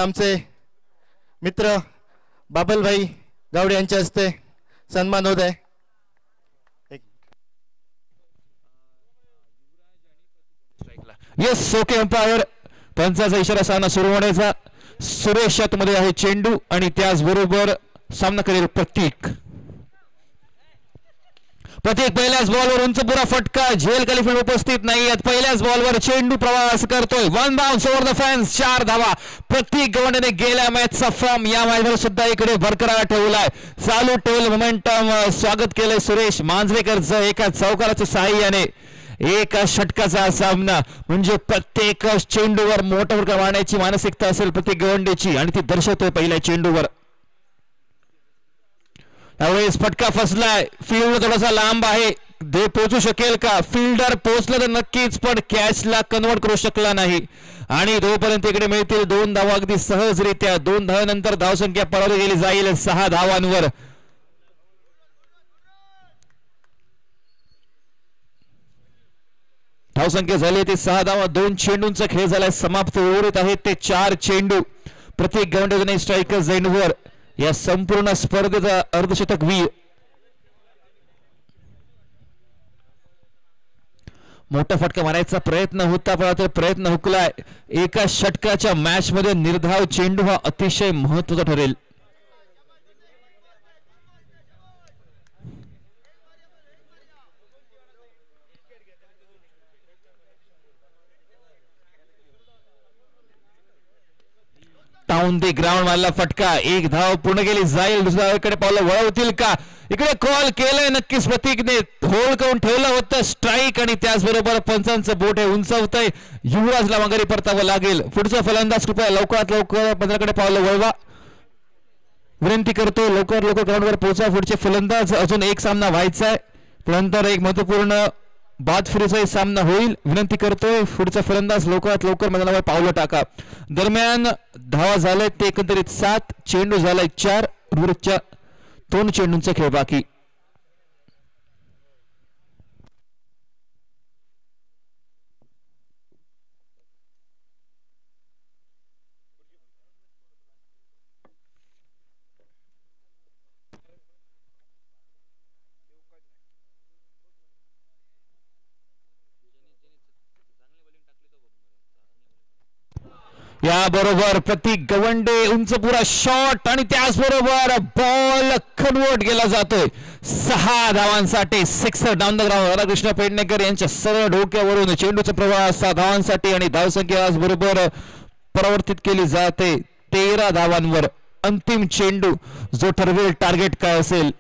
आमचे मित्र बाबलभाई गावडे यांच्या हस्ते सन्मान होत आहे. येस ओके अंपायर पंचाचा इशारा सामना सुरू होण्याचा. सुरेश मध्ये आहे चेंडू आणि त्याचबरोबर सामना करेल प्रतीक. पहिल्याच बॉलवर उंच पुरा फटका. झेल कलिफिल्ड उपस्थित नाही आहेत. पहिल्याच बॉलवर चेंडू प्रवास करतोय. One bounce over the fans. 4 धावा. प्रतीक गवंडेने गेल्या मॅचचा फॉर्म या मॅचवर सुद्धा इकडे बरकरार ठेवलाय. चालू ठेवलं मोमेंटम. स्वागत केलंय सुरेश मांजरेकरचं एका चौकाराच्या सहाय्याने. एका षटकाचा सामना म्हणजे प्रत्येक चेंडूवर मोठा फटका मारण्याची मानसिकता असेल प्रतीक गवंडेची आणि ती दर्शवतोय पहिल्या चेंडूवर. त्यावेळेस फटका फसलाय. फील्ड थोडासा लांब आहे. दे पोहोचू शकेल का? फिल्डर पोहोचला तर नक्कीच पण कॅचला कन्वर्ट करू शकला नाही आणि तोपर्यंत इकडे मिळतील 2 धावा अगदी सहजरित्या. 2 धावानंतर धावसंख्या पळवली गेली जाईल 6 धावांवर. धावसंख्या झाली ती 6 धावा. 2 चेंडूंचा खेळ झालाय. समाप्त उर्वरित आहेत ते 4 चेंडू. प्रत्येक गवंडेने स्ट्रायकर झेंडवर या संपूर्ण स्पर्धेचा अर्धशतक वीर. मोठा फटका मारायचा प्रयत्न होता पण प्रयत्न हुकलाय. एका षटकाच्या मॅच मध्ये निर्धाव चेंडू हा अतिशय महत्त्वाचा ठरेल. टाउन दी ग्राउंड मारला फटका. 1 धाव पूर्ण केली जाईल. दुसऱ्या धावेकडे पावलं वळवतील का? इकडे कॉल केलंय नक्कीच प्रतीकने. होल्ड करून ठेवलं होतं स्ट्राईक आणि त्याचबरोबर पंचांचं बोट हे उंचावतंय. युवराजला माघारी परतावं लागेल. पुढचा फलंदाज कृपया लवकरात लवकर पंचाकडे पावलं वळवा विनंती करतो. लवकर लवकर ग्राउंडवर पोहोचा. पुढचे फलंदाज अजून एक सामना व्हायचा आहे. त्यानंतर एक महत्वपूर्ण बाद फिरीचा सामना होईल. विनंती करतोय पुढचा फलंदाज लवकरात लवकर मैदानावर पावलं टाका. दरम्यान धावा झाले ते एकंदरीत 7. चेंडू झालाय 4. उर्वरितच्या 2 चेंडूंचा खेळ बाकी. याबरोबर प्रतीक गवंडे उंच पुरा शॉट आणि त्याचबरोबर बॉल कन्वर्ट केला जातोय 6 धावांसाठी. 6 down the ground. Radhakrishna Pednekar यांच्या सरळ डोक्यावरून चेंडूचा प्रवास 6 धावांसाठी आणि धावसंख्या बरोबर परिवर्तित केली जाते 13 धावांवर. अंतिम चेंडू जो ठरवेल टार्गेट काय असेल.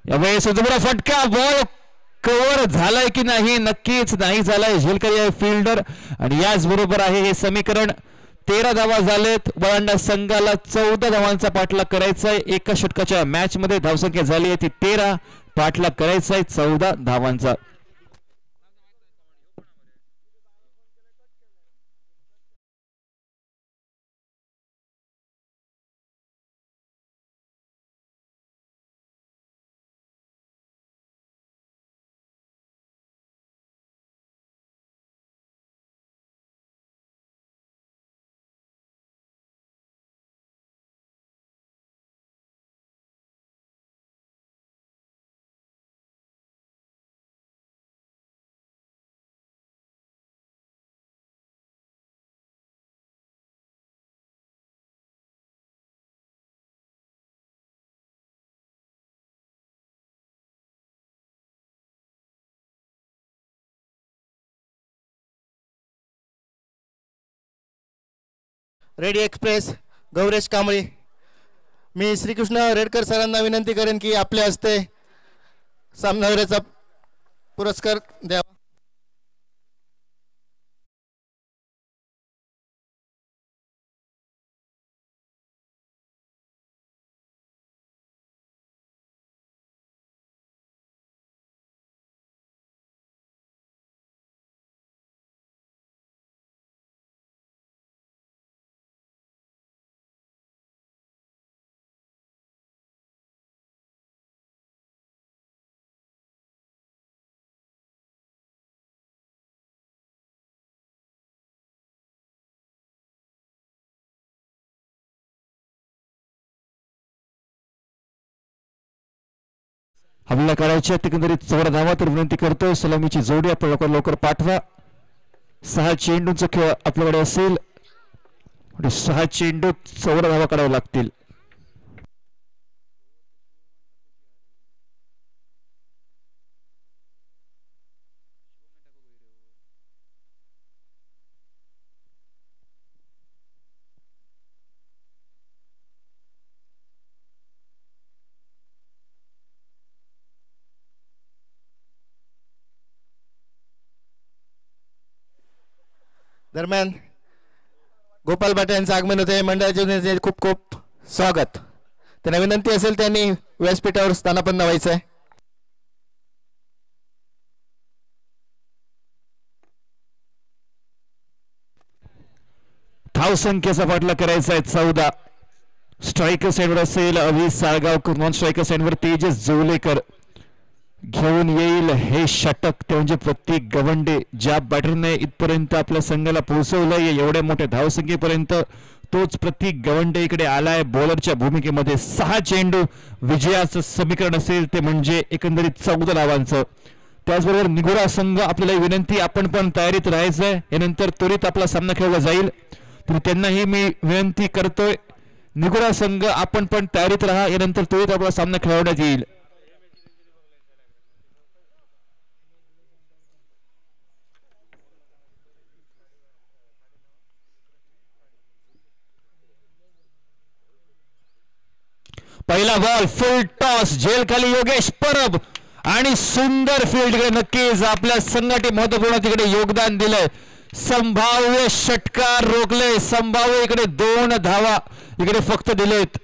यावेळेस फटका. बॉल कव्हर झालाय की नाही? नक्कीच नाही झालाय. झेलकरी आहे फिल्डर आणि याच बरोबर आहे हे समीकरण. 13 धावा झालेत. वळंडा संघाला 14 धावांचा पाठलाग करायचा आहे. एका षटकाच्या मॅच मध्ये धावसंख्या झाली आहे ती 13. पाठलाग करायचा आहे 14 धावांचा. Ready express Gauresh Kamble. मी श्रीकृष्ण रेडकर सरांना विनंती करेन की आपल्या हस्ते सामनावीराचा पुरस्कार द्यावा. हमला करायची एकंदरीत 14 धावा तर विनंती करतोय सलामीची जोडी आपण लवकर पाठवा. 6 चेंडूंचा खेळ आपल्याकडे असेल आणि 6 चेंडूत 14 धावा काढाव्या लागतील. दरम्यान गोपाल भाटे यांचं आगमन होते. मंडळाचे खूप खूप स्वागत. त्यांना विनंती असेल त्यांनी व्यासपीठावर स्थानापन्न व्हायचं आहे. धाव संख्येचा पाठला करायचा आहे 14. स्ट्रायकर साइडवर असेल अविस साळगावकर. नॉन स्ट्रायकर साइडवर तेजस जोलेकर घेऊन येईल हे षटक. ते म्हणजे प्रत्येक गवंडे ज्या बॅटरने इथपर्यंत आपल्या संघाला पोहोचवलंय एवढ्या मोठ्या धावसंख्येपर्यंत तोच प्रत्येक गवंडे इकडे आलाय बॉलरच्या भूमिकेमध्ये. 6 चेंडू विजयाचं समीकरण असेल ते म्हणजे एकंदरीत 14 धावांचं. त्याचबरोबर निगोरा संघ आपल्याला विनंती आपण पण तयारीत राहायचंय. यानंतर त्वरित आपला सामना खेळला जाईल तर त्यांनाही मी विनंती करतोय निगोरा संघ आपण पण तयारीत राहा. यानंतर त्वरित आपला सामना खेळवण्यात येईल. पहिला बॉल फुल टॉस झेल खाली योगेश परब आणि सुंदर फील्ड. नक्कीच आपल्या संघासाठी महत्वपूर्ण तिकडे योगदान दिलंय. संभाव्य षटकार रोखले. संभाव्य इकडे 2 धावा इकडे फक्त दिलेत.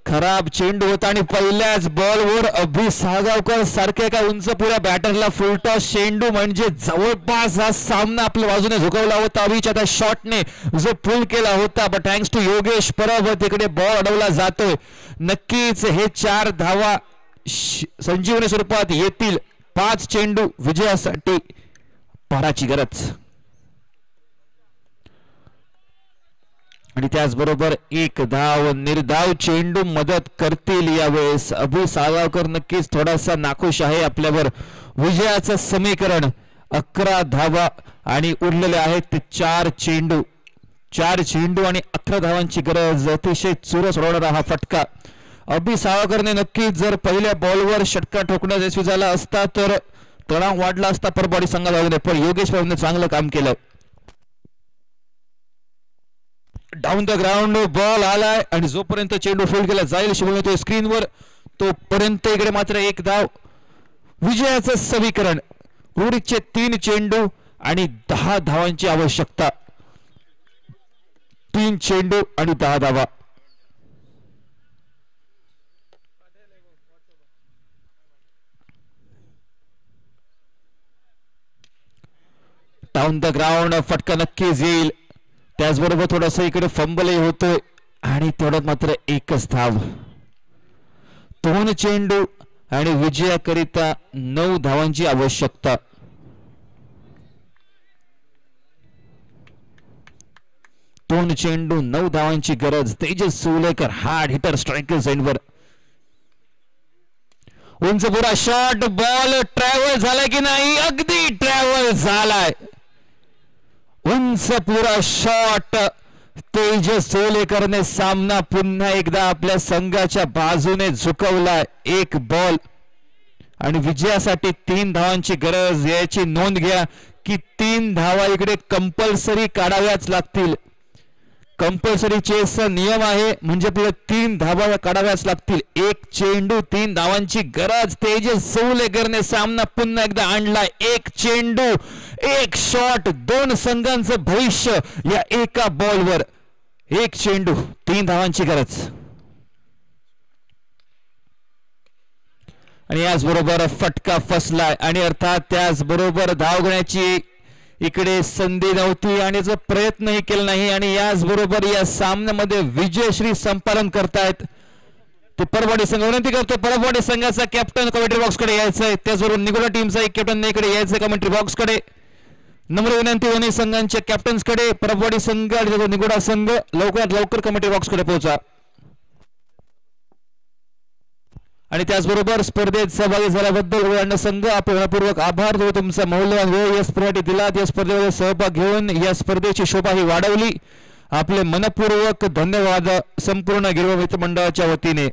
खराब चेंडू होता आणि पहिल्याच बॉलवर अभि साळगावकर सारख्या एका उंच पुऱ्या बॅटरला फुल टॉस चेंडू म्हणजे जवळपास हा सामना आपल्या बाजूने झुकवला होता. अभिच्या त्या शॉटने जो पुल केला होता but thanks to Yogesh Parab तिकडे बॉल अडवला जातोय. नक्कीच हे 4 धावा संजीवनी स्वरूपात येतील. 5 चेंडू विजयासाठी पाराची गरज आणि त्याचबरोबर 1 धाव निर्धाव चेंडू मदत करतील यावेळेस. अभि साळगावकर नक्कीच थोडासा नाखुश आहे आपल्यावर. विजयाचं समीकरण 11 धावा आणि उरलेले आहेत ते 4 चेंडू. 4 चेंडू आणि 11 धावांची गरज. अतिशय चुरस उडवणारा हा फटका. अभि साळगावकरने नक्कीच जर पहिल्या बॉलवर षटका ठोकण्यात यशस्वी झाला असता तर तणाव वाढला असता परबॉडी संघाला. पण योगेश परबने चांगलं काम केलं. डाऊन द ग्राउंड बॉल आलाय आणि जोपर्यंत चेंडू फील्ड केला जाईल शिवतो स्क्रीनवर तोपर्यंत इकडे मात्र 1 धाव. विजयाचं समीकरण उर्वरितचे 3 चेंडू आणि 10 धावांची आवश्यकता. 3 चेंडू आणि 10 धावा. डाऊन द ग्राउंड फटका नक्कीच येईल. त्याचबरोबर थोडंसं इकडे फंबलही होतोय आणि तेवढ्यात मात्र 1च धाव. 2 चेंडू आणि विजयाकरिता 9 धावांची आवश्यकता. 2 चेंडू 9 धावांची गरज. Tejas Solekar hard hitter striker साइडवर. उंच पुरा शॉट बॉल ट्रॅव्हल झालाय की नाही? अगदी ट्रॅव्हल झालाय. उंच पुरा शॉट. तेजस सोलेकरने सामना पुन्हा एकदा आपल्या संघाच्या बाजूने झुकवलाय. 1 बॉल आणि विजयासाठी 3 धावांची गरज. याची नोंद घ्या की 3 धावा इकडे कंपल्सरी काढाव्याच लागतील. कंपल्सरी चेसचा नियम आहे म्हणजे आपल्याला 3 धावा काढाव्याच लागतील. 1 चेंडू 3 धावांची गरज. तेजस सोलेकरने सामना पुन्हा एकदा आणलाय. 1 चेंडू 1 शॉट. 2 संघांचं भविष्य या एका बॉलवर. 1 चेंडू 3 धावांची गरज आणि याचबरोबर फटका फसलाय आणि अर्थात त्याचबरोबर धाव घेण्याची इकडे संधी नव्हती आणि जो प्रयत्नही केला नाही. आणि याचबरोबर या सामन्यामध्ये विजयश्री संपादन करतायत ते परबॉडी संघ. विनंती करतो परबॉडी संघाचा कॅप्टन कमेंट्री बॉक्सकडे यायचंय. त्याचबरोबर निगोरा टीमचा एक कॅप्टन इकडे यायचंय कमेंट्री बॉक्सकडे. नम्र विनंती दोन्ही संघांच्या कॅप्टन्सकडे. परबॉडी संघ आणि निगोरा संघ लवकरात लवकर कमेंट्री बॉक्सकडे पोहोचा. आणि त्याचबरोबर स्पर्धेत सहभागी झाल्याबद्दल ओलांडा संघ आपण मनपूर्वक आभार देतो. तुमचा मौल्यवान वेळ या स्पर्धेसाठी दिलात. या स्पर्धेमध्ये सहभाग घेऊन या स्पर्धेची शोभा ही वाढवली. आपले मनपूर्वक धन्यवाद संपूर्ण गिरवा मित्र मंडळाच्या वतीने.